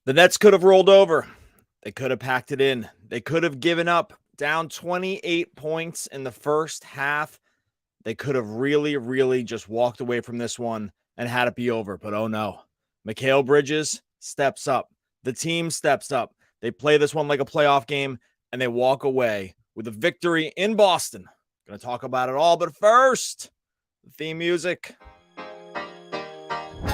The Nets could have rolled over. They could have packed it in. They could have given up down 28 points in the first half. They could have really just walked away from this one and had it be over. But oh no, Mikal Bridges steps up. The team steps up. They play this one like a playoff game, and they walk away with a victory in Boston. Going to talk about it all, but first, the theme music.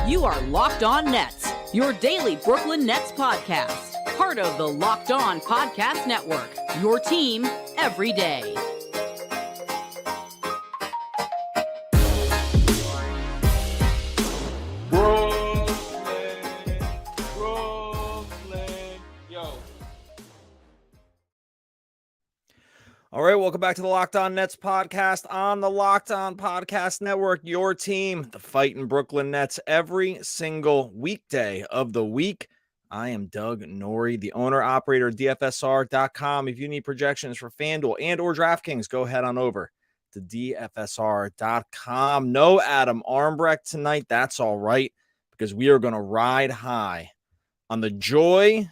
You are Locked On Nets, your daily Brooklyn Nets podcast. Part of the Locked On Podcast Network, your team every day. Brooklyn, yo. All right, welcome back to the Locked On Nets podcast on the Locked On Podcast Network, your team, the fighting Brooklyn Nets, every single weekday of the week. I am Doug Norrie, the owner-operator of DFSR.com. If you need projections for FanDuel and or DraftKings, go head on over to DFSR.com. No Adam Armbrecht tonight. That's all right, because we are going to ride high on the joy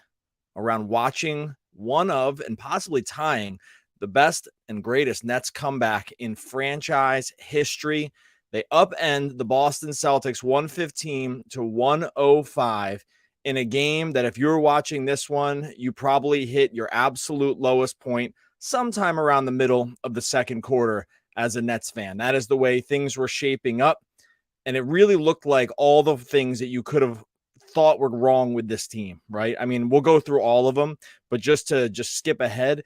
around watching one of and possibly tying the best and greatest Nets comeback in franchise history. They upend the Boston Celtics 115-105 in a game that if you're watching this one, you probably hit your absolute lowest point sometime around the middle of the second quarter as a Nets fan. That is the way things were shaping up. And it really looked like all the things that you could have thought were wrong with this team, right? I mean, we'll go through all of them, but just to skip ahead,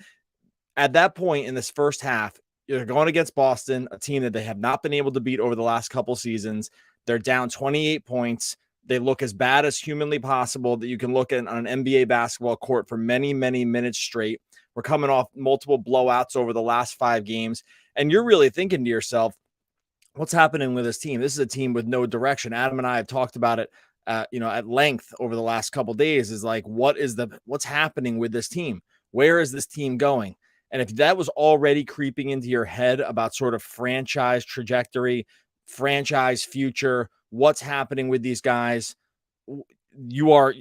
at that point in this first half, you're going against Boston, a team that they have not been able to beat over the last couple seasons. They're down 28 points. They look as bad as humanly possible that you can look at on an NBA basketball court for many minutes straight. We're coming off multiple blowouts over the last 5 games. And you're really thinking to yourself, what's happening with this team? This is a team with no direction. Adam and I have talked about it, at length over the last couple days, is like, what's happening with this team? Where is this team going? And if that was already creeping into your head about sort of franchise trajectory, franchise future, what's happening with these guys,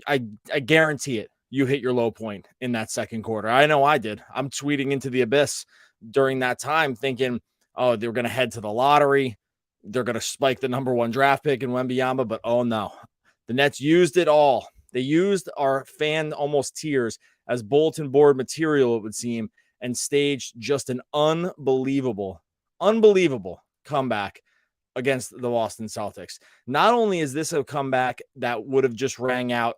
I guarantee it, you hit your low point in that second quarter. I know I did. I'm tweeting into the abyss during that time thinking, oh, they're going to head to the lottery. They're going to spike the number 1 draft pick in Wembanyama, but oh no. The Nets used it all. They used our fan almost tears as bulletin board material, it would seem, and staged just an unbelievable comeback against the Boston Celtics. Not only is this a comeback that would have just rang out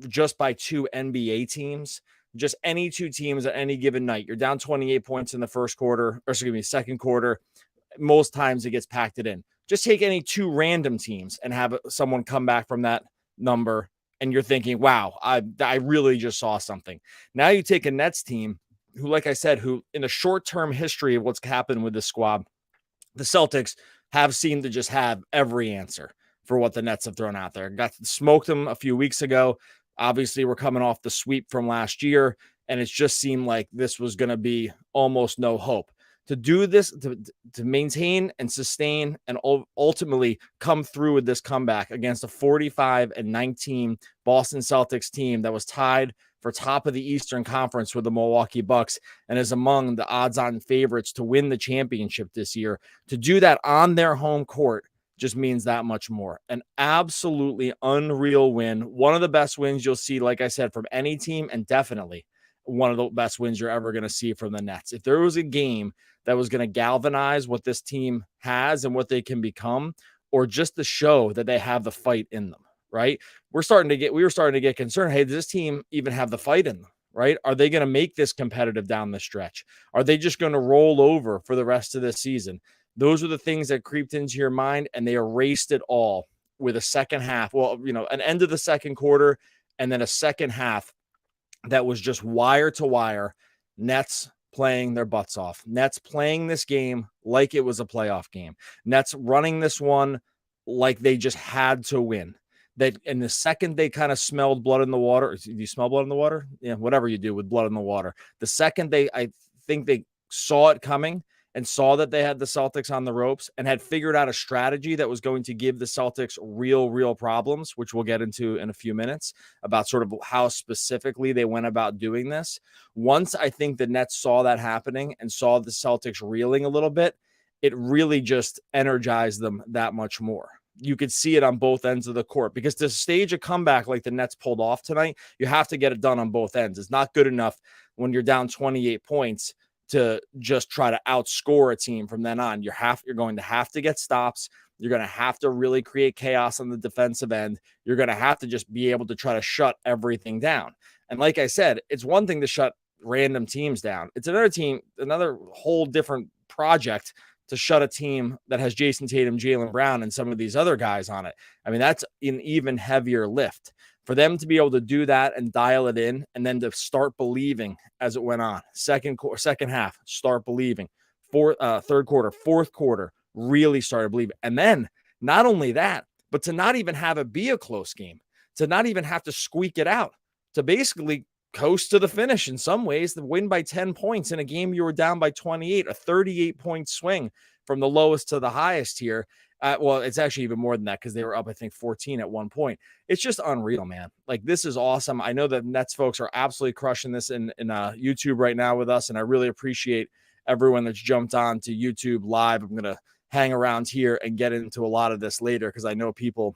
just by 2 NBA teams, just any 2 teams at any given night. You're down 28 points in the second quarter. Most times it gets packed it in. Just take any 2 random teams and have someone come back from that number, and you're thinking, wow, I really just saw something. Now you take a Nets team who, like I said, who in the short-term history of what's happened with this squad, the Celtics have seemed to just have every answer for what the Nets have thrown out there. Smoked them a few weeks ago. Obviously, we're coming off the sweep from last year, and it just seemed like this was going to be almost no hope. To do this, to maintain and sustain and ultimately come through with this comeback against a 45-19 Boston Celtics team that was tied for top of the Eastern Conference with the Milwaukee Bucks and is among the odds-on favorites to win the championship this year. To do that on their home court just means that much more. An absolutely unreal win. One of the best wins you'll see, like I said, from any team, and definitely one of the best wins you're ever going to see from the Nets. If there was a game that was going to galvanize what this team has and what they can become, or just to show that they have the fight in them, right? We were starting to get concerned. Hey, does this team even have the fight in them, right? Are they going to make this competitive down the stretch? Are they just going to roll over for the rest of this season? Those are the things that creeped into your mind, and they erased it all with a second half. Well, an end of the second quarter and then a second half that was just wire to wire. Nets playing their butts off. Nets playing this game like it was a playoff game. Nets running this one like they just had to win. That in the second they kind of smelled blood in the water. Do you smell blood in the water? Yeah, whatever you do with blood in the water. The second I think they saw it coming and saw that they had the Celtics on the ropes and had figured out a strategy that was going to give the Celtics real problems, which we'll get into in a few minutes about sort of how specifically they went about doing this. Once I think the Nets saw that happening and saw the Celtics reeling a little bit, it really just energized them that much more. You could see it on both ends of the court, because to stage a comeback like the Nets pulled off tonight, you have to get it done on both ends. It's not good enough when you're down 28 points to just try to outscore a team from then on. You're going to have to get stops. You're going to have to really create chaos on the defensive end. You're going to have to just be able to try to shut everything down. And like I said, it's one thing to shut random teams down. It's another whole different project to shut a team that has Jason Tatum, Jaylen Brown, and some of these other guys on it. I mean, that's an even heavier lift. For them to be able to do that and dial it in, and then to start believing as it went on. Second half, start believing. Third quarter, fourth quarter, really started believing. And then not only that, but to not even have it be a close game, to not even have to squeak it out, to basically coast to the finish in some ways, to win by 10 points in a game you were down by 28, a 38-point swing from the lowest to the highest here. Well, it's actually even more than that, because they were up, I think, 14 at one point. It's just unreal, man. Like, this is awesome. I know that Nets folks are absolutely crushing this in YouTube right now with us, and I really appreciate everyone that's jumped on to YouTube live. I'm going to hang around here and get into a lot of this later, because I know people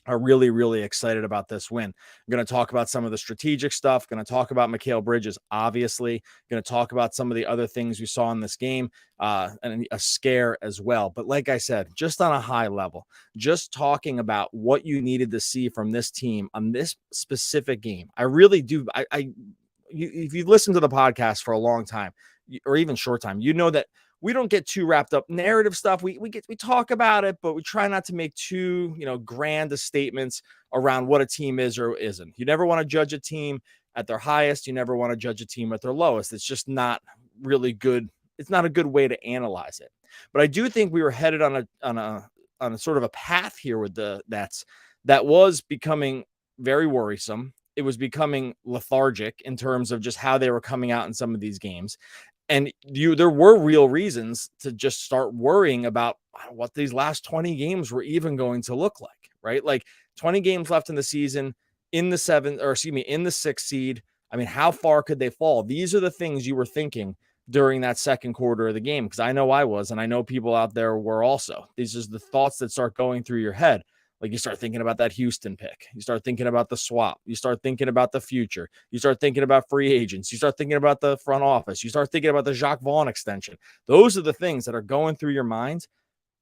are really excited about this win. I'm going to talk about some of the strategic stuff, going to talk about Mikal Bridges, obviously, going to talk about some of the other things we saw in this game, and a scare as well. But like I said, just on a high level, just talking about what you needed to see from this team on this specific game. I really do. If you've listened to the podcast for a long time, or even short time, you know that we don't get too wrapped up narrative stuff. We talk about it, but we try not to make too, grand statements around what a team is or isn't. You never want to judge a team at their highest. You never want to judge a team at their lowest. It's just not really good. It's not a good way to analyze it. But I do think we were headed on a sort of a path here with the Nets that was becoming very worrisome. It was becoming lethargic in terms of just how they were coming out in some of these games. And there were real reasons to just start worrying about what these last 20 games were even going to look like, right? Like 20 games left in the season, in the sixth seed. I mean, how far could they fall? These are the things you were thinking during that second quarter of the game, because I know I was, and I know people out there were also. These are the thoughts that start going through your head. Like, you start thinking about that Houston pick. You start thinking about the swap. You start thinking about the future. You start thinking about free agents. You start thinking about the front office. You start thinking about the Jacque Vaughn extension. Those are the things that are going through your mind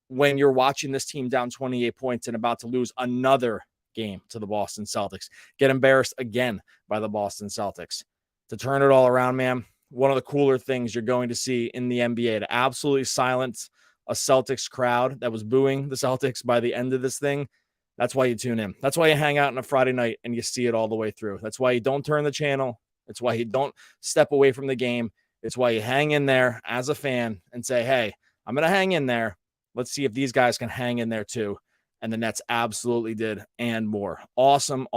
when you're watching this team down 28 points and about to lose another game to the Boston Celtics, get embarrassed again by the Boston Celtics. To turn it all around, man, one of the cooler things you're going to see in the NBA, to absolutely silence a Celtics crowd that was booing the Celtics by the end of this thing. That's why you tune in. That's why you hang out on a Friday night and you see it all the way through. That's why you don't turn the channel. It's why you don't step away from the game. It's why you hang in there as a fan and say, hey, I'm going to hang in there. Let's see if these guys can hang in there too. And the Nets absolutely did, and more. Awesome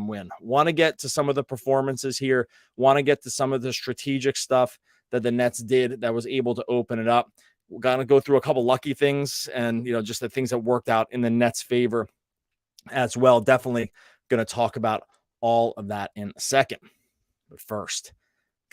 win. Want to get to some of the performances here. Want to get to some of the strategic stuff that the Nets did that was able to open it up. We're going to go through a couple lucky things and, just the things that worked out in the Nets' favor as well. Definitely going to talk about all of that in a second. But first,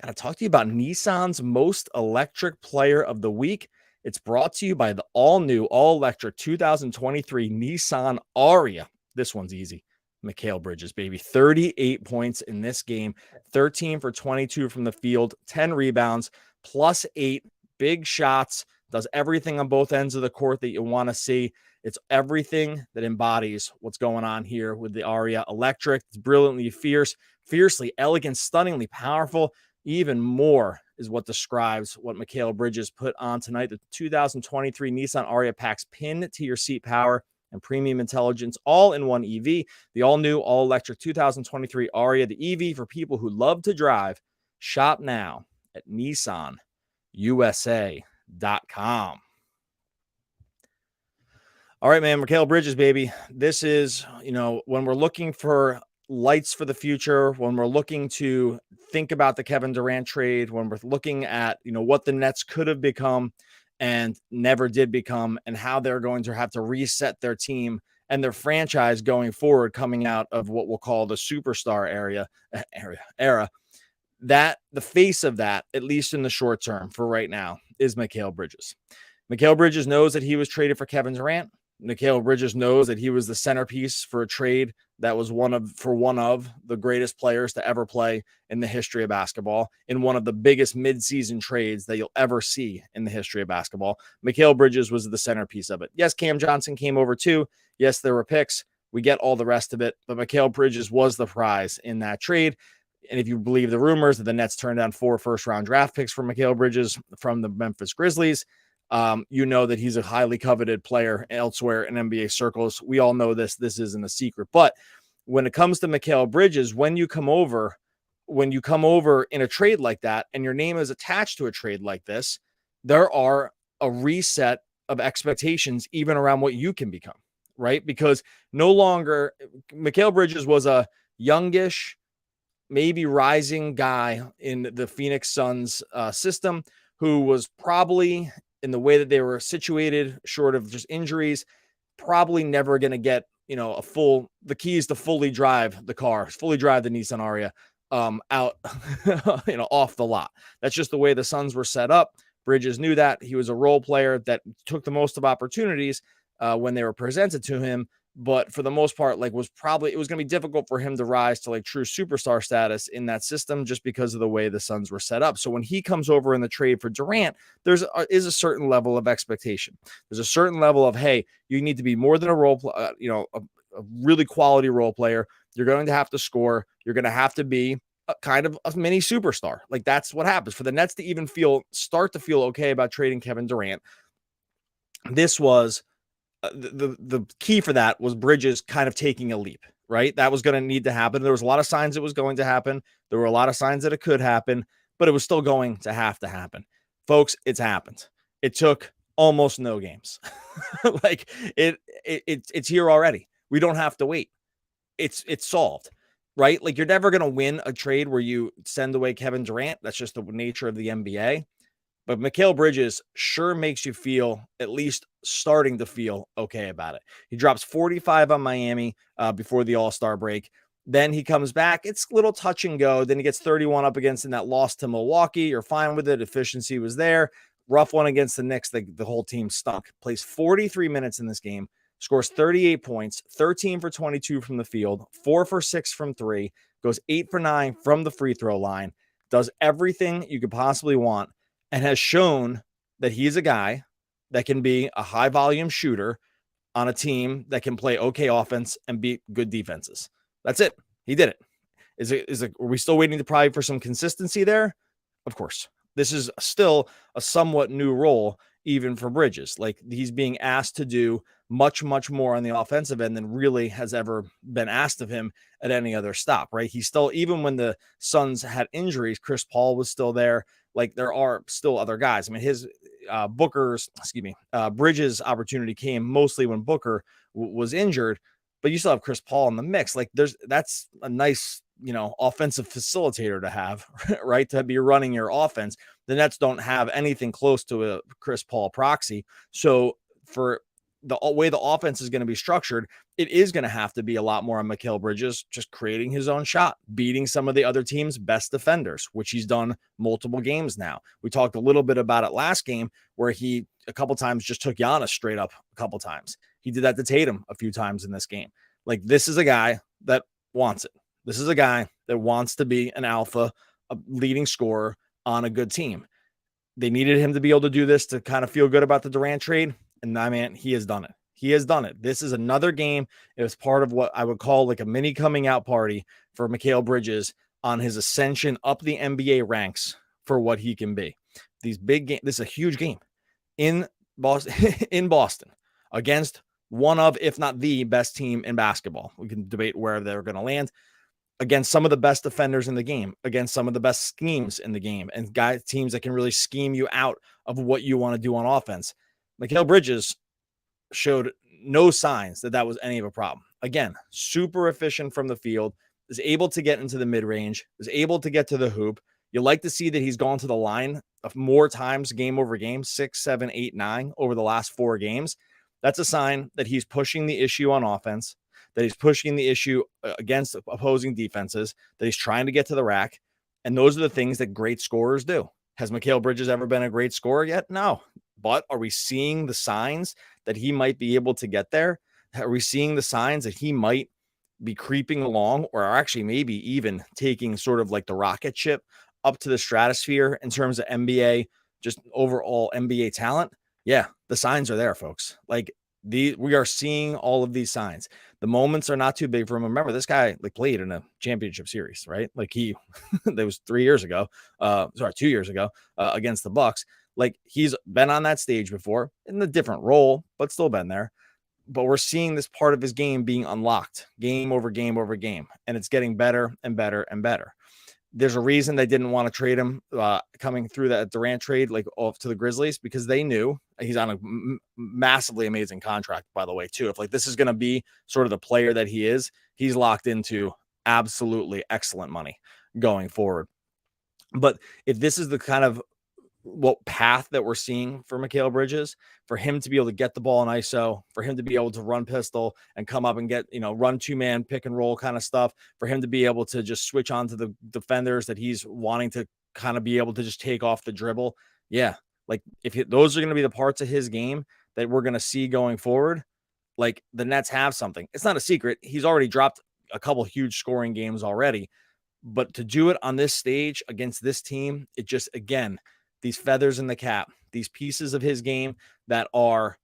got to talk to you about Nissan's most electric player of the week. It's brought to you by the all-new, all-electric 2023 Nissan Ariya. This one's easy. Mikal Bridges, baby. 38 points in this game, 13 for 22 from the field, 10 rebounds, plus 8 big shots, does everything on both ends of the court that you want to see. It's everything that embodies what's going on here with the Ariya Electric. It's brilliantly fierce, fiercely elegant, stunningly powerful. Even more is what describes what Mikal Bridges put on tonight. The 2023 Nissan Ariya packs pin to your seat power and premium intelligence all in one EV. The all-new, all-electric 2023 Ariya, the EV for people who love to drive. Shop now at nissanusa.com. All right, man, Mikal Bridges, baby. This is, when we're looking for lights for the future, when we're looking to think about the Kevin Durant trade, when we're looking at, what the Nets could have become, and never did become, and how they're going to have to reset their team and their franchise going forward, coming out of what we'll call the superstar era. That the face of that, at least in the short term for right now, is Mikal Bridges. Mikal Bridges knows that he was traded for Kevin Durant. Mikal Bridges knows that he was the centerpiece for a trade that was one of the greatest players to ever play in the history of basketball, in one of the biggest midseason trades that you'll ever see in the history of basketball. Mikal Bridges was the centerpiece of it. Yes, Cam Johnson came over too. Yes, there were picks. We get all the rest of it, but Mikal Bridges was the prize in that trade. And if you believe the rumors that the Nets turned down 4 first-round draft picks for Mikal Bridges from the Memphis Grizzlies, you know that he's a highly coveted player elsewhere in NBA circles. We all know this. This isn't a secret. But when it comes to Mikal Bridges, when you come over in a trade like that, and your name is attached to a trade like this, there are a reset of expectations even around what you can become, right? Because no longer Mikal Bridges was a youngish, maybe rising guy in the Phoenix Suns system, who was probably, in the way that they were situated, short of just injuries, probably never going to get, the keys to fully drive the Nissan Aria out, off the lot. That's just the way the Suns were set up. Bridges knew that. He was a role player that took the most of opportunities when they were presented to him. But for the most part, it was going to be difficult for him to rise to true superstar status in that system, just because of the way the Suns were set up. So when he comes over in the trade for Durant, is a certain level of expectation. There's a certain level of, hey, you need to be more than a role, a really quality role player. You're going to have to score. You're going to have to be a kind of a mini superstar. That's what happens for the Nets to even start to feel okay about trading Kevin Durant. This was the key for that was Bridges kind of taking a leap, right? That was going to need to happen. There was a lot of signs it was going to happen. There were a lot of signs that it could happen, but it was still going to have to happen. Folks, it's happened. It took almost no games. It's here already. We don't have to wait. It's solved, right? You're never going to win a trade where you send away Kevin Durant. That's just the nature of the NBA. But Mikal Bridges sure makes you feel, at least starting to feel, okay about it. He drops 45 on Miami before the All-Star break. Then he comes back. It's a little touch and go. Then he gets 31 up against in that loss to Milwaukee. You're fine with it. Efficiency was there. Rough one against the Knicks. The whole team stunk. Plays 43 minutes in this game. Scores 38 points, 13 for 22 from the field, 4 for 6 from 3, goes 8 for 9 from the free throw line, does everything you could possibly want, and has shown that he's a guy that can be a high volume shooter on a team that can play okay offense and beat good defenses. That's it. He did it. Are we still waiting probably for some consistency there? Of course. This is still a somewhat new role, even for Bridges. He's being asked to do much, much more on the offensive end than really has ever been asked of him at any other stop, right? He's still, even when the Suns had injuries, Chris Paul was still there. There are still other guys. I mean, his Bridges' opportunity came mostly when Booker was injured, but you still have Chris Paul in the mix. That's a nice, offensive facilitator to have, right? To be running your offense. The Nets don't have anything close to a Chris Paul proxy. So for the way the offense is going to be structured, it is going to have to be a lot more on Mikal Bridges, just creating his own shot, beating some of the other team's best defenders, which he's done multiple games now. We talked a little bit about it last game, where he a couple times just took Giannis straight up a couple times. He did that to Tatum a few times in this game. This is a guy that wants it. This is a guy that wants to be an alpha, a leading scorer on a good team. They needed him to be able to do this to kind of feel good about the Durant trade. And man, he has done it. He has done it. This is another game. It was part of what I would call a mini coming out party for Mikal Bridges on his ascension up the NBA ranks for what he can be. These big games. This is a huge game in Boston against one of, if not the best team in basketball. We can debate where they're going to land, against some of the best defenders in the game, against some of the best schemes in the game, and teams that can really scheme you out of what you want to do on offense. Mikal Bridges showed no signs that was any of a problem. Again, super efficient from the field, is able to get into the mid-range, is able to get to the hoop. You like to see that he's gone to the line of more times game over game, 6, 7, 8, 9 over the last 4 games. That's a sign that he's pushing the issue on offense, that he's pushing the issue against opposing defenses, that he's trying to get to the rack. And those are the things that great scorers do. Has Mikal Bridges ever been a great scorer yet? No. But are we seeing the signs that he might be able to get there? Are we seeing the signs that he might be creeping along, or actually maybe even taking sort of like the rocket ship up to the stratosphere in terms of NBA, just overall NBA talent? Yeah, the signs are there, folks. Like we are seeing all of these signs. The moments are not too big for him. Remember, this guy like played in a championship series, right? Like that was 2 years ago against the Bucks. Like he's been on that stage before in a different role, but still been there. But we're seeing this part of his game being unlocked game over game over game, and it's getting better and better and better. There's a reason they didn't want to trade him coming through that Durant trade, like off to the Grizzlies, because they knew he's on a massively amazing contract, by the way, too. If like this is going to be sort of the player that he is, he's locked into absolutely excellent money going forward. But if this is the kind of path that we're seeing for Mikal Bridges, for him to be able to get the ball in ISO, for him to be able to run pistol and come up and get, run 2-man pick and roll kind of stuff, for him to be able to just switch on to the defenders that he's wanting to kind of be able to just take off the dribble. Yeah. Like those are going to be the parts of his game that we're going to see going forward. Like the Nets have something. It's not a secret. He's already dropped a couple huge scoring games already, but to do it on this stage against this team, it just, again, these feathers in the cap, these pieces of his game that are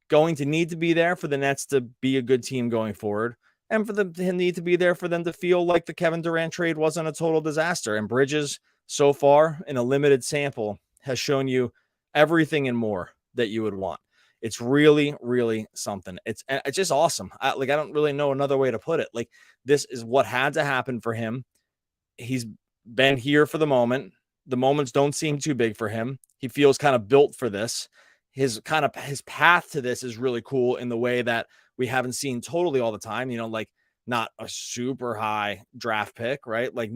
going to need to be there for the Nets to be a good team going forward, and for them to need to be there for them to feel like the Kevin Durant trade wasn't a total disaster. And Bridges, so far in a limited sample, has shown you everything and more that you would want. It's really, really something. It's just awesome. I don't really know another way to put it. Like, this is what had to happen for him. He's been here for the moment. The moments don't seem too big for him. He feels kind of built for this. His path to this is really cool in the way that we haven't seen totally all the time, like not a super high draft pick, right? Like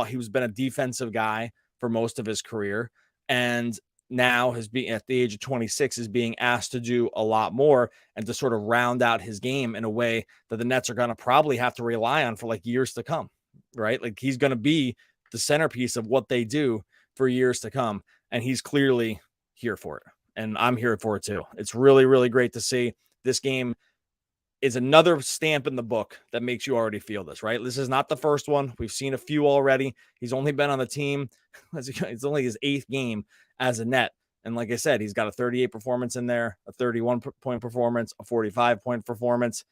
he's been a defensive guy for most of his career. And now being at the age of 26 is being asked to do a lot more and to sort of round out his game in a way that the Nets are going to probably have to rely on for like years to come, right? Like he's going to be the centerpiece of what they do for years to come. And he's clearly here for it. And I'm here for it too. It's really, really great to see. This game is another stamp in the book that makes you already feel this, right? This is not the first one. We've seen a few already. He's only been on the team. It's only his 8th game as a Net. And like I said, he's got a 38 performance in there, a 31-point performance, a 45-point performance.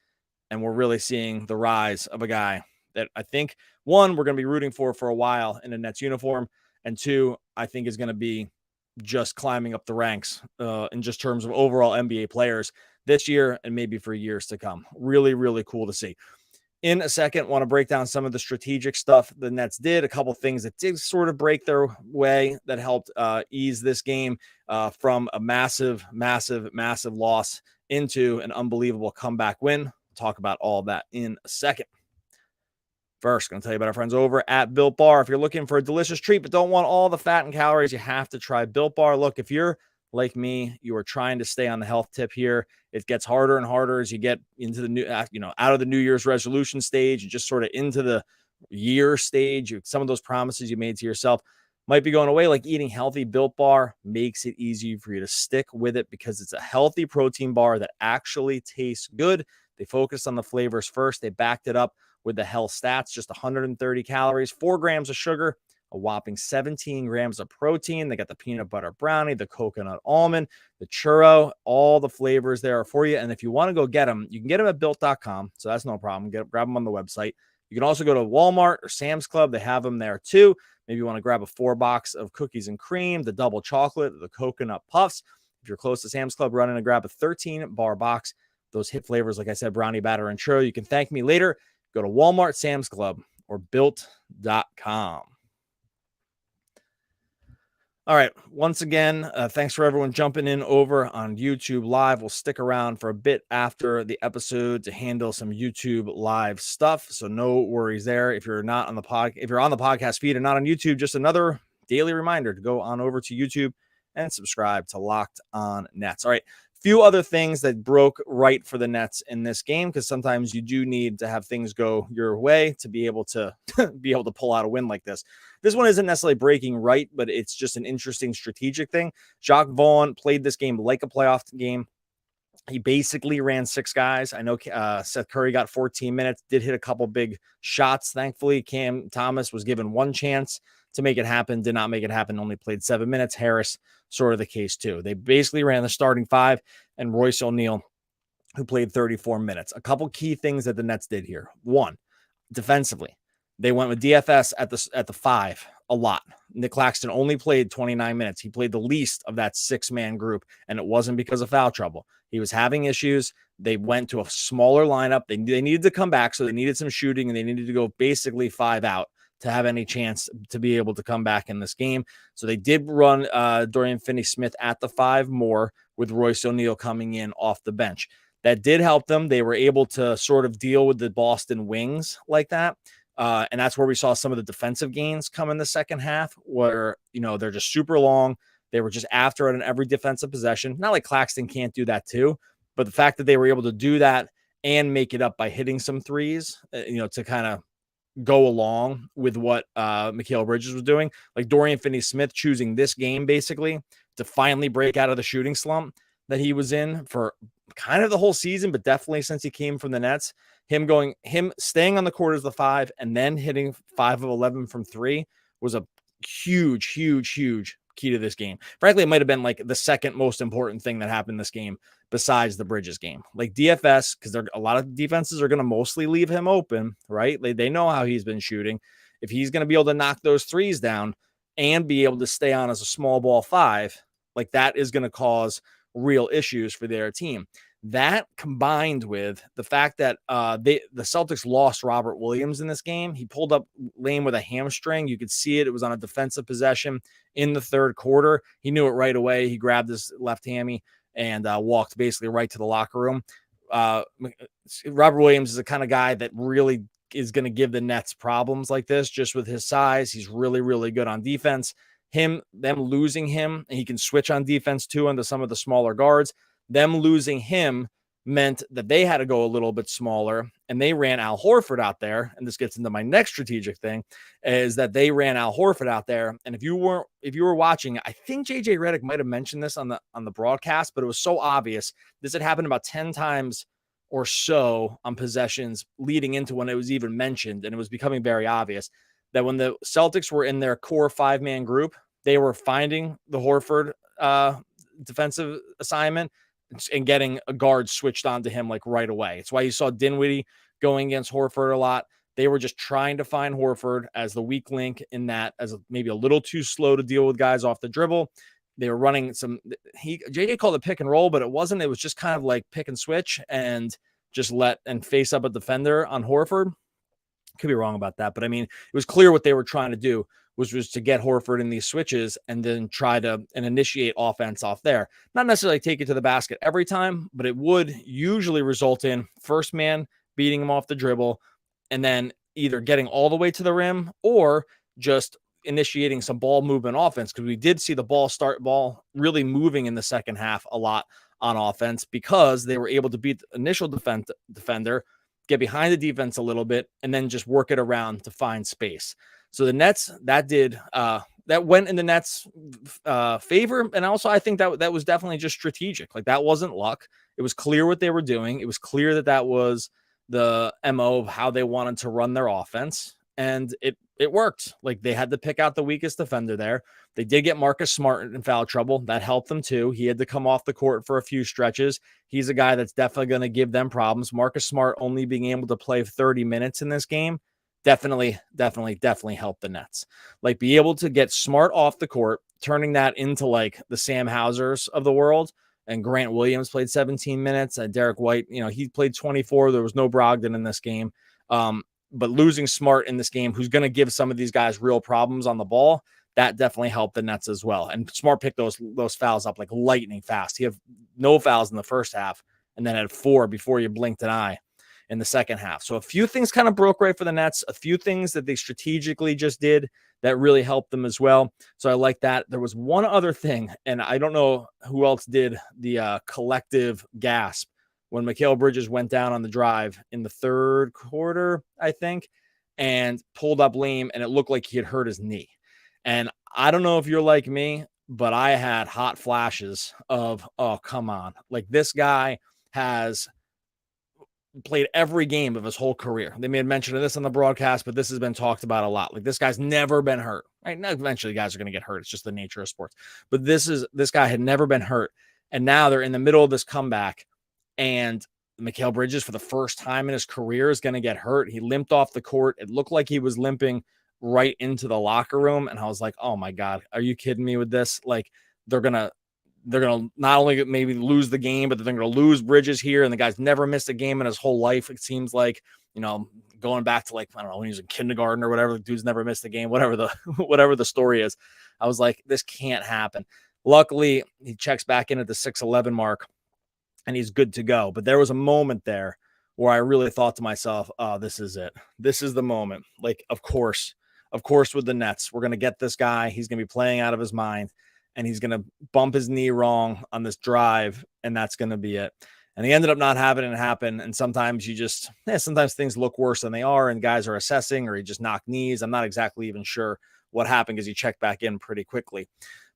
And we're really seeing the rise of a guy that I think, one, we're going to be rooting for a while in a Nets uniform, and 2, I think is going to be just climbing up the ranks in just terms of overall NBA players this year and maybe for years to come. Really, really cool to see. In a second, want to break down some of the strategic stuff the Nets did, a couple things that did sort of break their way that helped ease this game from a massive, massive, massive loss into an unbelievable comeback win. We'll talk about all that in a second. First, going to tell you about our friends over at Built Bar. If you're looking for a delicious treat but don't want all the fat and calories, you have to try Built Bar. Look, if you're like me, you are trying to stay on the health tip here. It gets harder and harder as you get into the new, out of the New Year's resolution stage and just sort of into the year stage. Some of those promises you made to yourself might be going away, like eating healthy. Built Bar makes it easy for you to stick with it because it's a healthy protein bar that actually tastes good. They focused on the flavors first. They backed it up with the health stats, just 130 calories, 4 grams of sugar, a whopping 17 grams of protein. They got the peanut butter brownie, the coconut almond, the churro, all the flavors there are for you. And if you want to go get them, you can get them at built.com. So that's no problem. Grab them on the website. You can also go to Walmart or Sam's Club. They have them there too. Maybe you want to grab a 4-box of cookies and cream, the double chocolate, the coconut puffs. If you're close to Sam's Club, run in and grab a 13-bar box. Those hit flavors, like I said, brownie batter and churro. You can thank me later. Go to Walmart, Sam's Club, or built.com. All right. Once again, thanks for everyone jumping in over on YouTube Live. We'll stick around for a bit after the episode to handle some YouTube Live stuff. So no worries there. If you're not on the if you're on the podcast feed and not on YouTube, just another daily reminder to go on over to YouTube and subscribe to Locked On Nets. All right. Few other things that broke right for the Nets in this game, because sometimes you do need to have things go your way to be able to pull out a win like this. This one isn't necessarily breaking right, but it's just an interesting strategic thing. Jacque Vaughn played this game like a playoff game. He basically ran 6 guys. I know Seth Curry got 14 minutes, did hit a couple big shots. Thankfully, Cam Thomas was given one chance to make it happen, did not make it happen, only played 7 minutes. Harris, sort of the case too. They basically ran the starting 5 and Royce ONeill, who played 34 minutes. A couple key things that the Nets did here. One, defensively, they went with DFS at the 5 a lot. Nick Claxton only played 29 minutes. He played the least of that 6-man group, and it wasn't because of foul trouble. He was having issues. They went to a smaller lineup. They needed to come back, so they needed some shooting, and they needed to go basically 5 out to have any chance to be able to come back in this game. So they did run Dorian Finney-Smith at the 5 more, with Royce ONeill coming in off the bench. That did help them. They were able to sort of deal with the Boston wings like that. And that's where we saw some of the defensive gains come in the second half, where, they're just super long. They were just after it on every defensive possession. Not like Claxton can't do that too, but the fact that they were able to do that and make it up by hitting some threes, to kind of go along with what Mikal Bridges was doing. Like Dorian Finney-Smith choosing this game basically to finally break out of the shooting slump that he was in for kind of the whole season, but definitely since he came from the Nets. Him staying on the court as the 5 and then hitting 5 of 11 from 3 was a huge key to this game. Frankly, it might have been like the second most important thing that happened in this game besides the Bridges game. Like DFS, because a lot of defenses are going to mostly leave him open, right? They know how he's been shooting. If he's going to be able to knock those threes down and be able to stay on as a small ball 5, like that is going to cause real issues for their team. That combined with the fact that the Celtics lost Robert Williams in this game. He pulled up lame with a hamstring. You could see it. It was on a defensive possession in the third quarter. He knew it right away. He grabbed his left hammy and walked basically right to the locker room. Robert Williams is the kind of guy that really is going to give the Nets problems like this, just with his size. He's really, really good on defense. Them losing him, and he can switch on defense too into some of the smaller guards. Them losing him meant that they had to go a little bit smaller, and they ran Al Horford out there. And this gets into my next strategic thing, is that they ran Al Horford out there. And if you were watching, I think JJ Redick might have mentioned this on the broadcast, but it was so obvious. This had happened about 10 times or so on possessions leading into when it was even mentioned, and it was becoming very obvious that when the Celtics were in their core 5-man group, they were finding the Horford defensive assignment and getting a guard switched onto him like right away. It's why you saw Dinwiddie going against Horford a lot. They were just trying to find Horford as the weak link in that, as maybe a little too slow to deal with guys off the dribble. They were running JJ called it pick and roll, but it wasn't. It was just kind of like pick and switch and just face up a defender on Horford. Could be wrong about that, but I mean, it was clear what they were trying to do was to get Horford in these switches and then try to initiate offense off there. Not necessarily take it to the basket every time, but it would usually result in first man beating him off the dribble and then either getting all the way to the rim or just initiating some ball movement offense, because we did see the ball really moving in the second half a lot on offense because they were able to beat the initial defender, get behind the defense a little bit, and then just work it around to find space. So the Nets, that went in the Nets' favor. And also, I think that was definitely just strategic. Like, that wasn't luck. It was clear what they were doing. It was clear that was the MO of how they wanted to run their offense. And it worked. Like, they had to pick out the weakest defender there. They did get Marcus Smart in foul trouble. That helped them too. He had to come off the court for a few stretches. He's a guy that's definitely going to give them problems. Marcus Smart only being able to play 30 minutes in this game definitely help the Nets. Like, be able to get Smart off the court, turning that into like the Sam Hausers of the world. And Grant Williams played 17 minutes. And Derek White, he played 24. There was no Brogdon in this game. But losing Smart in this game, who's going to give some of these guys real problems on the ball, that definitely helped the Nets as well. And Smart picked those fouls up like lightning fast. He had no fouls in the first half and then had 4 before you blinked an eye in the second half. So a few things kind of broke right for the Nets, a few things that they strategically just did that really helped them as well. So I like that. There was one other thing, and I don't know who else did the collective gasp when Mikal Bridges went down on the drive in the third quarter, I think, and pulled up lame, and it looked like he had hurt his knee. And I don't know if you're like me, but I had hot flashes of, oh, come on. Like, this guy has played every game of his whole career. They made mention of this on the broadcast, but this has been talked about a lot. Like, this guy's never been hurt, right? Now, eventually guys are going to get hurt. It's just the nature of sports. But this guy had never been hurt. And now they're in the middle of this comeback, and Mikal Bridges, for the first time in his career, is going to get hurt. He limped off the court. It looked like he was limping right into the locker room. And I was like, oh my God, are you kidding me with this? Like, they're going to not only maybe lose the game, but they're going to lose Bridges here. And the guy's never missed a game in his whole life. It seems like, going back to, like, I don't know, when he was in kindergarten or whatever, the dude's never missed a game, whatever the story is. I was like, this can't happen. Luckily, he checks back in at the 6'11" mark and he's good to go. But there was a moment there where I really thought to myself, oh, this is it. This is the moment. Like, of course, with the Nets, we're going to get this guy. He's going to be playing out of his mind, and he's going to bump his knee wrong on this drive, and that's going to be it. And he ended up not having it happen. And sometimes sometimes things look worse than they are, and guys are assessing, or he just knocked knees. I'm not exactly even sure what happened because he checked back in pretty quickly.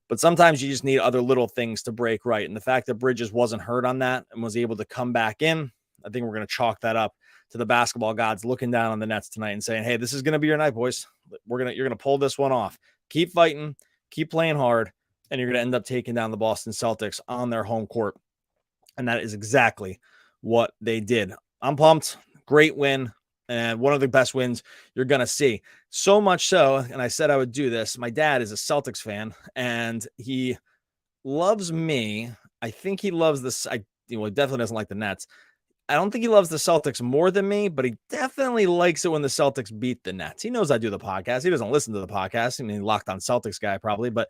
But sometimes you just need other little things to break right. And the fact that Bridges wasn't hurt on that and was able to come back in, I think we're going to chalk that up to the basketball gods looking down on the Nets tonight and saying, hey, this is going to be your night, boys. You're going to pull this one off. Keep fighting, keep playing hard, and you're going to end up taking down the Boston Celtics on their home court. And that is exactly what they did. I'm pumped. Great win. And one of the best wins you're going to see. So much so, and I said I would do this, my dad is a Celtics fan, and he loves me. I think he loves this. He definitely doesn't like the Nets. I don't think he loves the Celtics more than me, but he definitely likes it when the Celtics beat the Nets. He knows I do the podcast. He doesn't listen to the podcast. I mean, locked on Celtics guy probably, but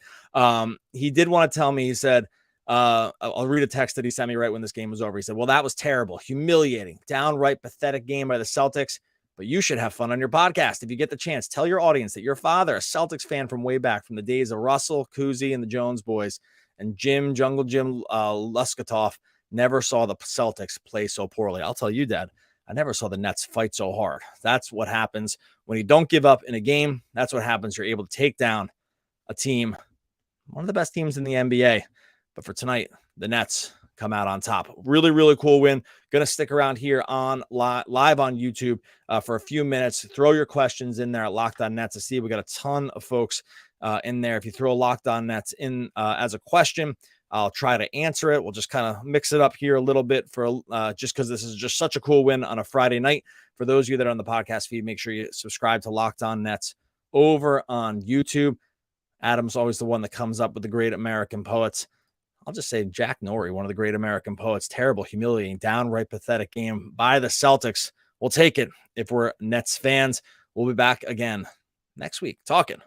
he did want to tell me, he said, I'll read a text that he sent me right when this game was over. He said, well, that was terrible, humiliating, downright pathetic game by the Celtics, but you should have fun on your podcast. If you get the chance, tell your audience that your father, a Celtics fan from way back from the days of Russell, Kuzi, and the Jones boys, and Jungle Jim Luskatoff, never saw the Celtics play so poorly. I'll tell you, Dad, I never saw the Nets fight so hard. That's what happens when you don't give up in a game. That's what happens. You're able to take down a team, one of the best teams in the NBA. But for tonight, the Nets come out on top. Really, really cool win. Going to stick around here on live on YouTube for a few minutes. Throw your questions in there at Locked On Nets. I see we got a ton of folks in there. If you throw Locked On Nets in as a question, I'll try to answer it. We'll just kind of mix it up here a little bit for just because this is just such a cool win on a Friday night. For those of you that are on the podcast feed, make sure you subscribe to Locked On Nets over on YouTube. Adam's always the one that comes up with the great American poets. I'll just say Jack Norrie, one of the great American poets. Terrible, humiliating, downright pathetic game by the Celtics. We'll take it if we're Nets fans. We'll be back again next week talking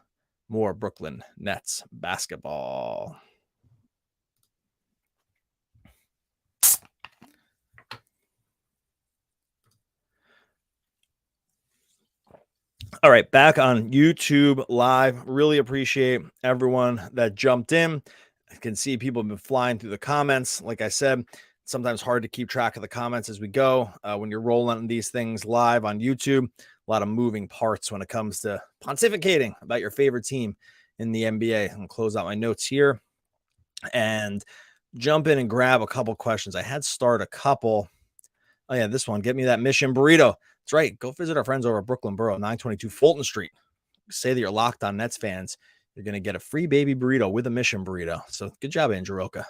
more Brooklyn Nets basketball. All right, back on YouTube Live. Really appreciate everyone that jumped in. I can see people have been flying through the comments. Like I said, sometimes hard to keep track of the comments as we go. When you're rolling these things live on YouTube, a lot of moving parts when it comes to pontificating about your favorite team in the NBA. I'll close out my notes here and jump in and grab a couple questions. I had start a couple. Oh, yeah, this one. Get me that Mission Burrito. That's right. Go visit our friends over at Brooklyn Borough, 922 Fulton Street. Say that you're Locked On Nets fans. You're going to get a free baby burrito with a Mission Burrito. So good job, Andrew Roca.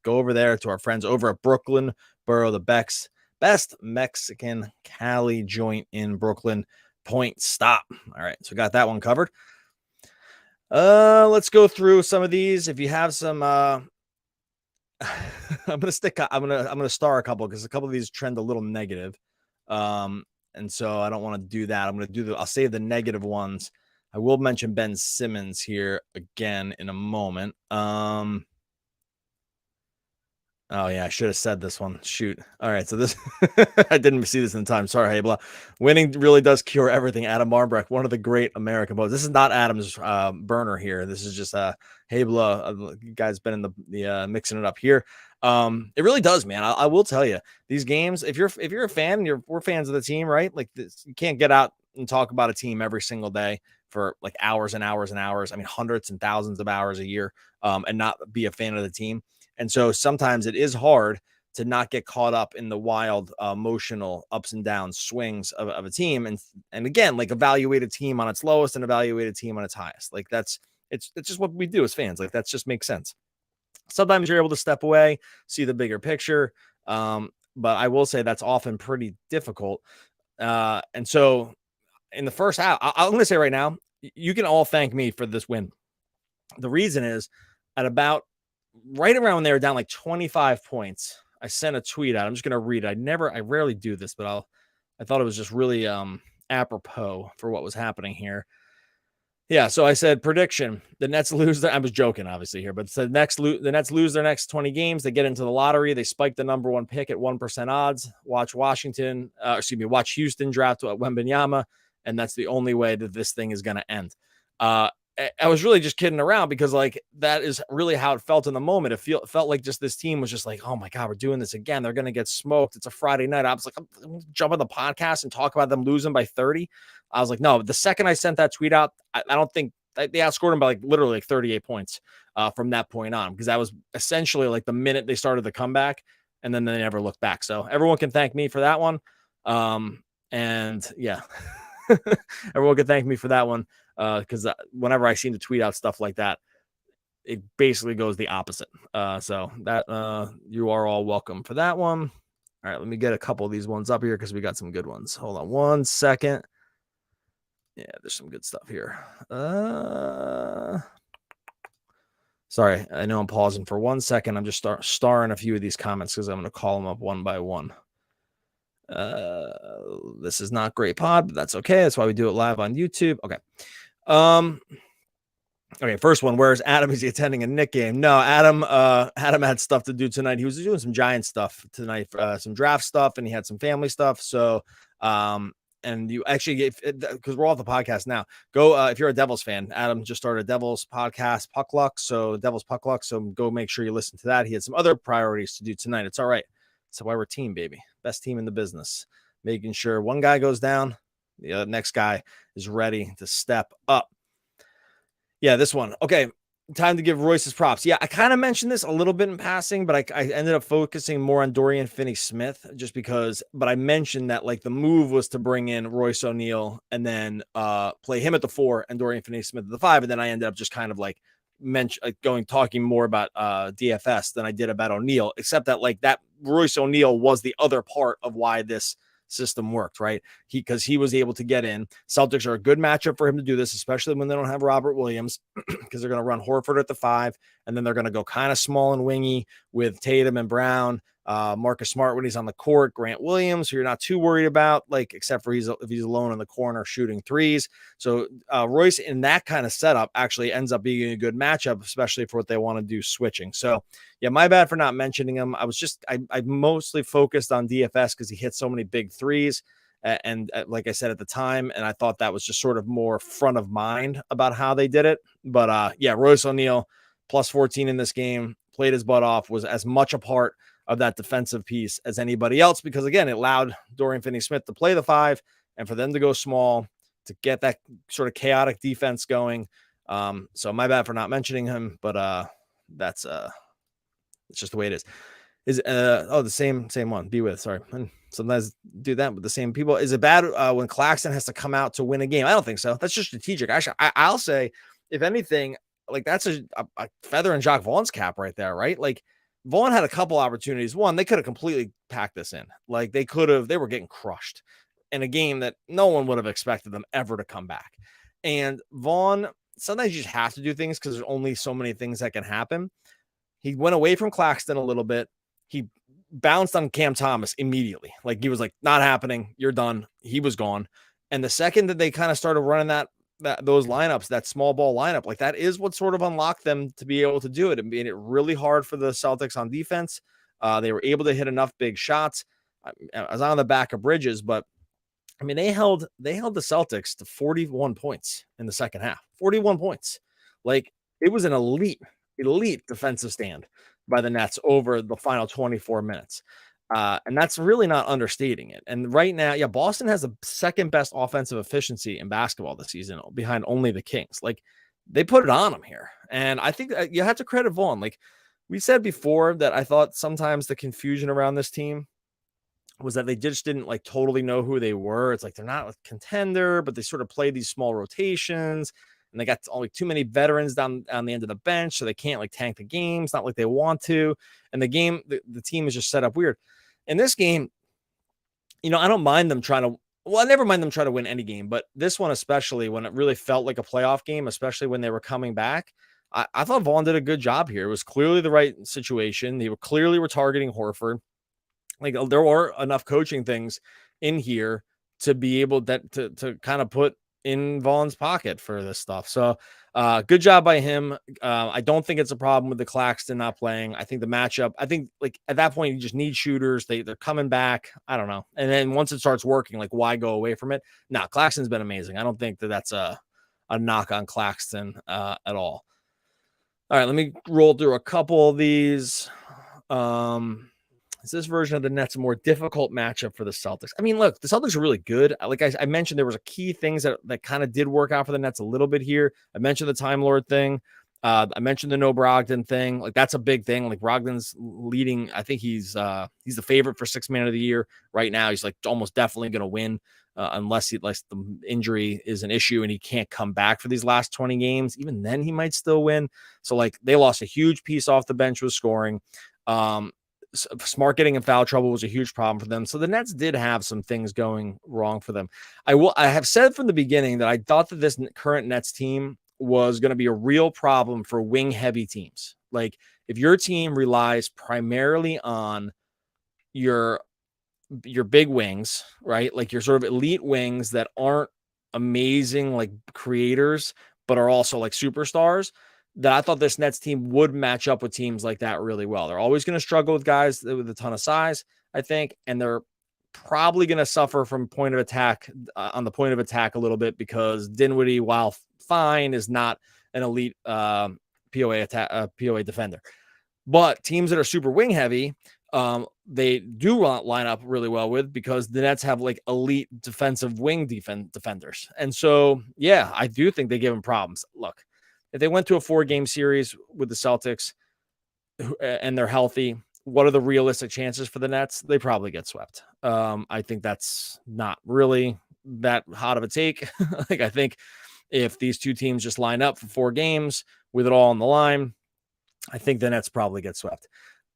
Go over there to our friends over at Brooklyn Borough, the best Mexican Cali joint in Brooklyn. Point stop. All right, so got that one covered. Let's go through some of these. If you have some, I'm gonna star a couple because a couple of these trend a little negative. And so I don't want to do that. I'll save the negative ones I will mention Ben Simmons here again in a moment. Oh, yeah, I should have said this one. Shoot. All right, so this I didn't see this in time. Sorry, Habla. Winning really does cure everything. Adam Marmbrecht, one of the great American poets. This is not Adam's burner here. This is just Habla. Guy's been in the mixing it up here. It really does, man. I will tell you, these games, if you're a fan, we're fans of the team, right? Like this, you can't get out and talk about a team every single day for like hours and hours and hours. I mean, hundreds and thousands of hours a year, and not be a fan of the team. And so sometimes it is hard to not get caught up in the wild emotional ups and downs swings of a team. And again, like evaluate a team on its lowest and evaluate a team on its highest. Like it's just what we do as fans. Like that just makes sense. Sometimes you're able to step away, see the bigger picture. But I will say that's often pretty difficult. And so in the first half, I'm going to say right now, you can all thank me for this win. The reason is at about right around when they were down like 25 points, I sent a tweet out. I'm just going to read it. I rarely do this, but I thought it was just really apropos for what was happening here. Yeah, so I said prediction: the Nets lose. I was joking, obviously here, but the Nets lose their next 20 games. They get into the lottery. They spike the number one pick at 1% odds. Watch Houston draft Wembanyama, and that's the only way that this thing is going to end. I was really just kidding around because like that is really how it felt in the moment. It felt like just this team was just like, oh my God, we're doing this again. They're going to get smoked. It's a Friday night. I was like, I'm jump on the podcast and talk about them losing by 30. I was like, no, the second I sent that tweet out, I don't think they outscored them by like literally like 38 points from that point on, because that was essentially like the minute they started the comeback, and then they never looked back. So everyone can thank me for that one. And yeah, everyone can thank me for that one. Because whenever I seem to tweet out stuff like that, it basically goes the opposite. So that you are all welcome for that one. All right, let me get a couple of these ones up here because we got some good ones. Hold on one second. Yeah, there's some good stuff here. Sorry, I know I'm pausing for 1 second. I'm just starring a few of these comments because I'm going to call them up one by one. This is not great pod, but that's okay. That's why we do it live on YouTube. Okay. Okay, first one. Where's Adam? Is he attending a Knick game? No, Adam had stuff to do tonight. He was doing some Giant stuff tonight, some draft stuff, and he had some family stuff. So, and you actually, because we're off the podcast now, go if you're a Devils fan. Adam just started a Devils podcast, Puck Luck. So Devils Puck Luck. So go make sure you listen to that. He had some other priorities to do tonight. It's all right. That's why we're a team, baby. Best team in the business. Making sure one guy goes down, the next guy is ready to step up. Yeah, this one. Okay, time to give Royce's props. Yeah, I kind of mentioned this a little bit in passing, but I ended up focusing more on Dorian Finney-Smith just because, but I mentioned that like the move was to bring in Royce ONeill and then play him at the 4 and Dorian Finney-Smith at the 5. And then I ended up just kind of like talking more about DFS than I did about ONeill, except that like that Royce ONeill was the other part of why this system worked, right? Because he was able to get in. Celtics are a good matchup for him to do this, especially when they don't have Robert Williams, because they're going to run Horford at the 5, and then they're going to go kind of small and wingy with Tatum and Brown, Marcus Smart when he's on the court, Grant Williams, who you're not too worried about, like except for if he's alone in the corner shooting threes. So Royce in that kind of setup actually ends up being a good matchup, especially for what they want to do switching. So yeah, my bad for not mentioning him. I mostly focused on DFS because he hit so many big threes. And like I said at the time, and I thought that was just sort of more front of mind about how they did it. But yeah, Royce ONeill plus 14 in this game, played his butt off, was as much a part of that defensive piece as anybody else, because again, it allowed Dorian Finney-Smith to play the 5 and for them to go small to get that sort of chaotic defense going. So my bad for not mentioning him, but that's it's just the way it is. The same one. Be with. Sorry. And sometimes do that with the same people. Is it bad when Claxton has to come out to win a game? I don't think so. That's just strategic. Actually, I'll say, if anything, like that's a feather in Jacque Vaughn's cap right there, right? Like Vaughn had a couple opportunities. One, they could have completely packed this in. Like they were getting crushed in a game that no one would have expected them ever to come back. And Vaughn, sometimes you just have to do things because there's only so many things that can happen. He went away from Claxton a little bit. He bounced on Cam Thomas immediately. Like he was like, not happening. You're done. He was gone. And the second that they kind of started running that those lineups, that small ball lineup, like that is what sort of unlocked them to be able to do it and made it really hard for the Celtics on defense. They were able to hit enough big shots. I was on the back of Bridges, but I mean, they held the Celtics to 41 points in the second half. 41 points. Like it was an elite defensive stand by the Nets over the final 24 minutes. And that's really not understating it. And right now, yeah, Boston has the second best offensive efficiency in basketball this season behind only the Kings. Like they put it on them here. And I think you have to credit Vaughn. Like we said before that I thought sometimes the confusion around this team was that they just didn't like totally know who they were. It's like they're not a contender, but they sort of play these small rotations and they got only too many veterans down on the end of the bench. So they can't like tank the games, not like they want to. And the team is just set up weird. In this game, I don't mind them trying to, I never mind them trying to win any game, but this one, especially when it really felt like a playoff game, especially when they were coming back, I thought Vaughn did a good job here. It was clearly the right situation. They were targeting Horford. Like there were enough coaching things in here to be able to kind of put in Vaughn's pocket for this stuff. So good job by him. I don't think it's a problem with the Claxton not playing. I think the matchup, like at that point you just need shooters. They're coming back. I don't know. And then once it starts working, like why go away from it? No, Claxton's been amazing. I don't think that's a knock on Claxton at all. All right, let me roll through a couple of these. Is this version of the Nets a more difficult matchup for the Celtics? I mean, look, the Celtics are really good. Like I mentioned, there was a key things that kind of did work out for the Nets a little bit here. I mentioned the Time Lord thing. I mentioned the no Brogdon thing. Like that's a big thing. Like Brogdon's leading. I think he's the favorite for Sixth Man of the Year right now. He's like almost definitely going to win unless the injury is an issue and he can't come back for these last 20 games. Even then, he might still win. So like they lost a huge piece off the bench with scoring. Smart getting in foul trouble was a huge problem for them. So the Nets did have some things going wrong for them. I have said from the beginning that I thought that this current Nets team was going to be a real problem for wing heavy teams. Like if your team relies primarily on your big wings, right? Like your sort of elite wings that aren't amazing, like creators, but are also like superstars, that I thought this Nets team would match up with teams like that really well. They're always going to struggle with guys with a ton of size, I think, and they're probably going to suffer from point of attack on the point of attack a little bit because Dinwiddie, while fine, is not an elite POA defender. But teams that are super wing heavy, they do line up really well with because the Nets have like elite defensive wing defenders. And so, yeah, I do think they give them problems. Look, if they went to a 4-game series with the Celtics and they're healthy, what are the realistic chances for the Nets? They probably get swept. I think that's not really that hot of a take. Like I think if these two teams just line up for 4 games with it all on the line, I think the Nets probably get swept.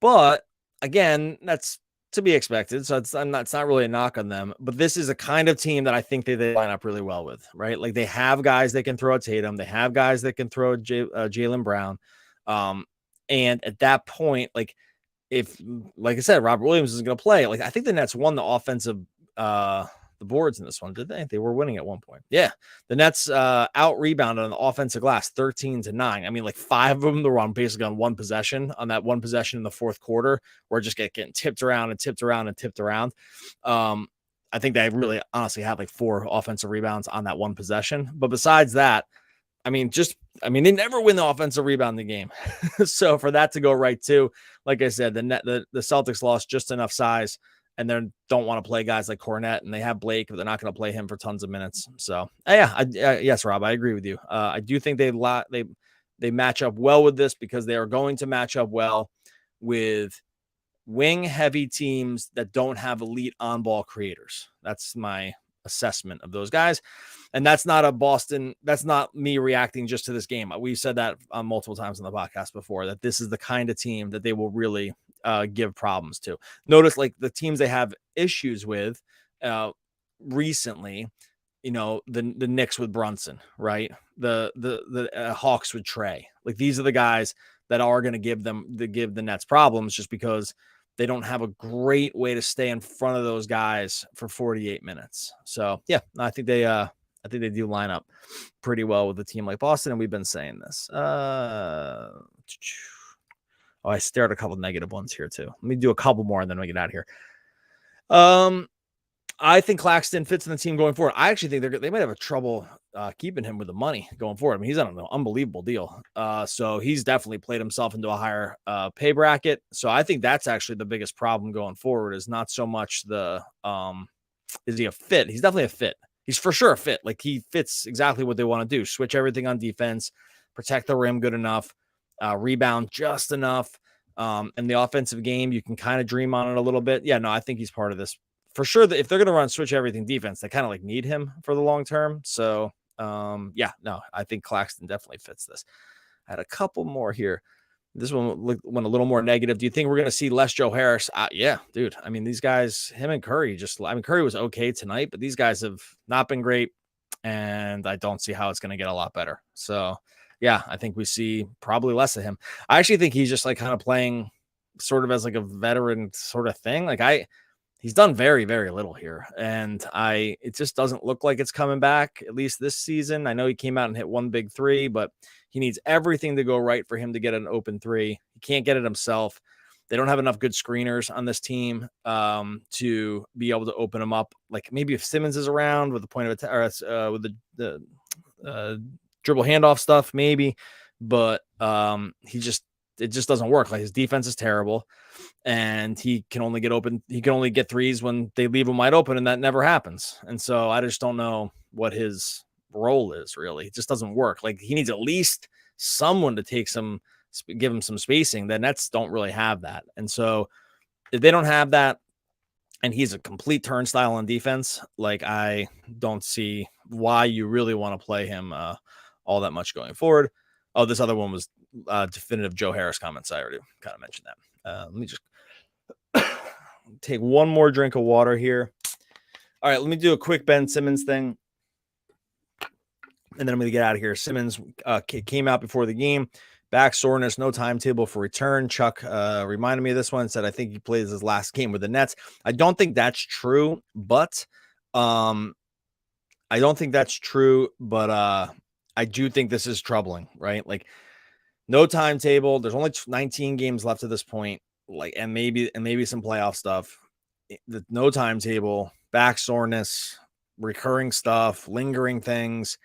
But again, that's to be expected. So it's not really a knock on them, but this is a kind of team that I think they line up really well with, right? Like they have guys that can throw at Tatum. They have guys that can throw at Jaylen Brown. And at that point, like if, like I said, Robert Williams is going to play, like I think the Nets won the offensive, the boards in this one, did they? They were winning at one point. Yeah. The Nets out rebounded on the offensive glass 13-9. I mean, like 5 of them were basically on one possession in the fourth quarter, where just getting tipped around and tipped around and tipped around. I think they really honestly had like 4 offensive rebounds on that one possession. But besides that, they never win the offensive rebound in the game. So for that to go right too, like I said, the Celtics lost just enough size and then don't want to play guys like Cornette, and they have Blake, but they're not going to play him for tons of minutes. So yes, Rob, I agree with you. I do think they match up well with this because they are going to match up well with wing heavy teams that don't have elite on-ball creators. That's my assessment of those guys. And that's not that's not me reacting just to this game. We've said that multiple times on the podcast before, that this is the kind of team that they will really give problems to. Notice like the teams they have issues with recently, the Knicks with Brunson, right? The Hawks with Trey. Like these are the guys that are going to give the Nets problems just because they don't have a great way to stay in front of those guys for 48 minutes. So yeah, I think I think they do line up pretty well with a team like Boston, and we've been saying this. I stared at a couple negative ones here too. Let me do a couple more and then we get out of here. I think Claxton fits in the team going forward. I actually think they might have a trouble keeping him with the money going forward. I mean, he's on an unbelievable deal. So he's definitely played himself into a higher pay bracket. So I think that's actually the biggest problem going forward is not so much the is he a fit? He's definitely a fit. He's for sure a fit. Like he fits exactly what they want to do. Switch everything on defense, protect the rim good enough, rebound just enough. And the offensive game, you can kind of dream on it a little bit. Yeah, no, I think he's part of this. For sure, that if they're going to run switch everything defense, they kind of like need him for the long term. So, yeah, no, I think Claxton definitely fits this. I had a couple more here. This one went a little more negative. Do you think we're going to see less Joe Harris? Yeah, dude. I mean, these guys, him and Curry, Curry was okay tonight, but these guys have not been great, and I don't see how it's going to get a lot better. So, yeah, I think we see probably less of him. I actually think he's just like kind of playing sort of as like a veteran sort of thing. He's done very, very little here. And it just doesn't look like it's coming back, at least this season. I know he came out and hit one big three, but he needs everything to go right for him to get an open three. He can't get it himself. They don't have enough good screeners on this team to be able to open them up. Like maybe if Simmons is around with the point of attack, with the dribble handoff stuff, maybe, but it just doesn't work. Like his defense is terrible. And he can only get open. He can only get threes when they leave him wide open, and that never happens. And so I just don't know what his role is really. It just doesn't work. Like he needs at least someone to give him some spacing. The Nets don't really have that. And so if they don't have that, and he's a complete turnstile on defense, like I don't see why you really want to play him all that much going forward. Oh, this other one was definitive Joe Harris comments. I already kind of mentioned that. Let me just take one more drink of water here. All right, let me do a quick Ben Simmons thing, and then I'm going to get out of here. Simmons came out before the game. Back soreness, no timetable for return. Chuck reminded me of this one, said I think he plays his last game with the Nets. I don't think that's true, but I do think this is troubling, right? Like no timetable. There's only 19 games left at this point. Like, and maybe some playoff stuff. No timetable, back soreness, recurring stuff, lingering things.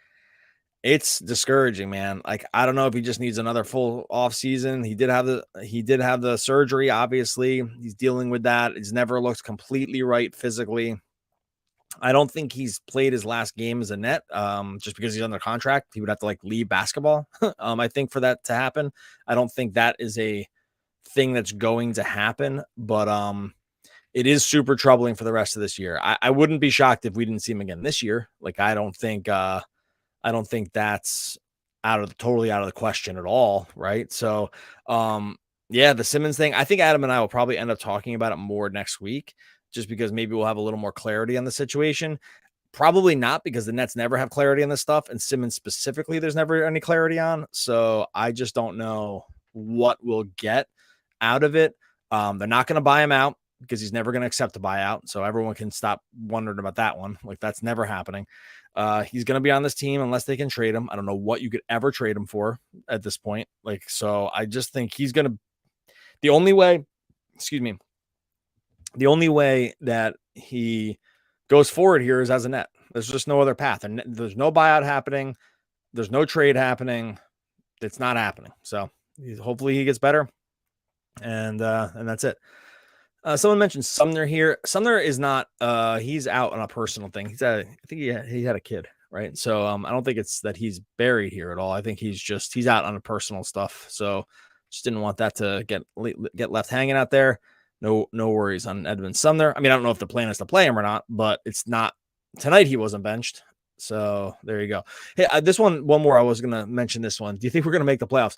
It's discouraging, man. Like, I don't know if he just needs another full off season. He did have the surgery. Obviously, he's dealing with that. He's never looked completely right physically. I don't think he's played his last game as a Net just because he's under contract. He would have to like leave basketball. I think for that to happen, I don't think that is a thing that's going to happen, but it is super troubling for the rest of this year. I wouldn't be shocked if we didn't see him again this year. Like, I don't think that's totally out of the question at all. Right. So, yeah, the Simmons thing, I think Adam and I will probably end up talking about it more next week, just because maybe we'll have a little more clarity on the situation. Probably not, because the Nets never have clarity on this stuff, and Simmons specifically, there's never any clarity on. So I just don't know what we'll get out of it. They're not going to buy him out because he's never going to accept a buyout. So everyone can stop wondering about that one. Like, that's never happening. He's going to be on this team unless they can trade him. I don't know what you could ever trade him for at this point. Like, so I just think he's going to, the only way that he goes forward here is as a Net. There's just no other path. And there's no buyout happening. There's no trade happening. It's not happening. So hopefully he gets better. And that's it. Someone mentioned Sumner here. Sumner is not, he's out on a personal thing. I think he had a kid, right? So I don't think it's that he's buried here at all. I think he's out on a personal stuff. So just didn't want that to get left hanging out there. No worries on Edmund Sumner. I mean, I don't know if the plan is to play him or not, but it's not tonight. He wasn't benched. So there you go. Hey, this one more. I was going to mention this one. Do you think we're going to make the playoffs?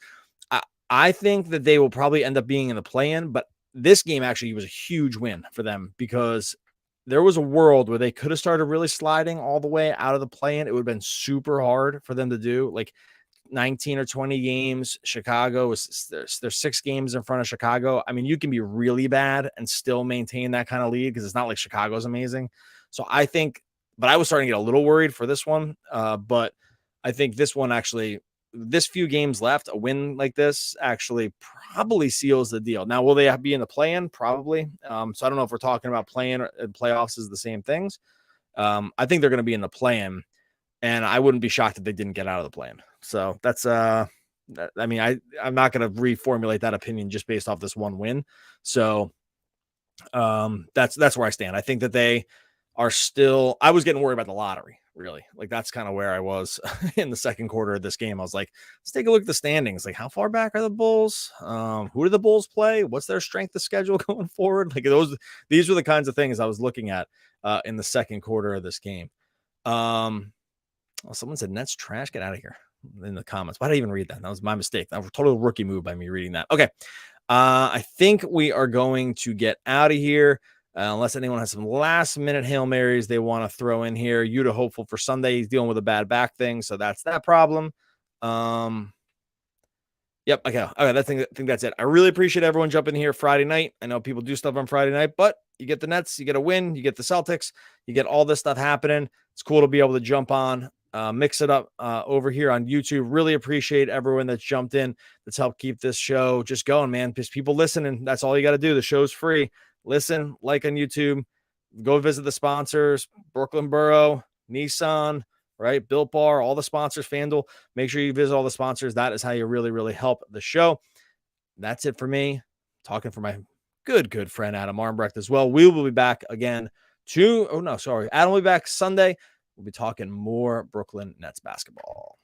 I think that they will probably end up being in the play-in, but this game actually was a huge win for them, because there was a world where they could have started really sliding all the way out of the play-in. It would have been super hard for them to do. Like 19 or 20 games. Chicago there's 6 games in front of Chicago. I mean, you can be really bad and still maintain that kind of lead, because it's not like Chicago's amazing. So I think but I was starting to get a little worried for this one. But I think this one actually, this few games left, a win like this actually probably seals the deal. Now, will they be in the play-in? Probably. So I don't know if we're talking about play-in and playoffs is the same things. I think they're going to be in the play-in, and I wouldn't be shocked if they didn't get out of the play-in. So that's I'm not going to reformulate that opinion just based off this one win. So that's where I stand. I think that they are still, I was getting worried about the lottery, really. Like, that's kind of where I was in the second quarter of this game. I was like, let's take a look at the standings. Like, how far back are the Bulls? Who do the Bulls play? What's their strength of schedule going forward? Like, these were the kinds of things I was looking at in the second quarter of this game. Well, someone said Nets trash. Get out of here in the comments. Why did I even read that? That was my mistake. That was a total rookie move by me reading that. Okay. I think we are going to get out of here. Unless anyone has some last minute Hail Marys they want to throw in here. Yuta hopeful for Sunday. He's dealing with a bad back thing, so that's that problem. Yep. Okay. I think that's it. I really appreciate everyone jumping here Friday night. I know people do stuff on Friday night, but you get the Nets, you get a win, you get the Celtics, you get all this stuff happening. It's cool to be able to jump on, mix it up over here on YouTube. Really appreciate everyone that's jumped in, that's helped keep this show just going, man. Because people listening, that's all you got to do. The show's free. Listen, like on YouTube, go visit the sponsors, Brooklyn Borough, Nissan, right? Built Bar, all the sponsors, FanDuel. Make sure you visit all the sponsors. That is how you really, really help the show. That's it for me. Talking for my good friend Adam Armbrecht as well. We will be back again Adam will be back Sunday. We'll be talking more Brooklyn Nets basketball.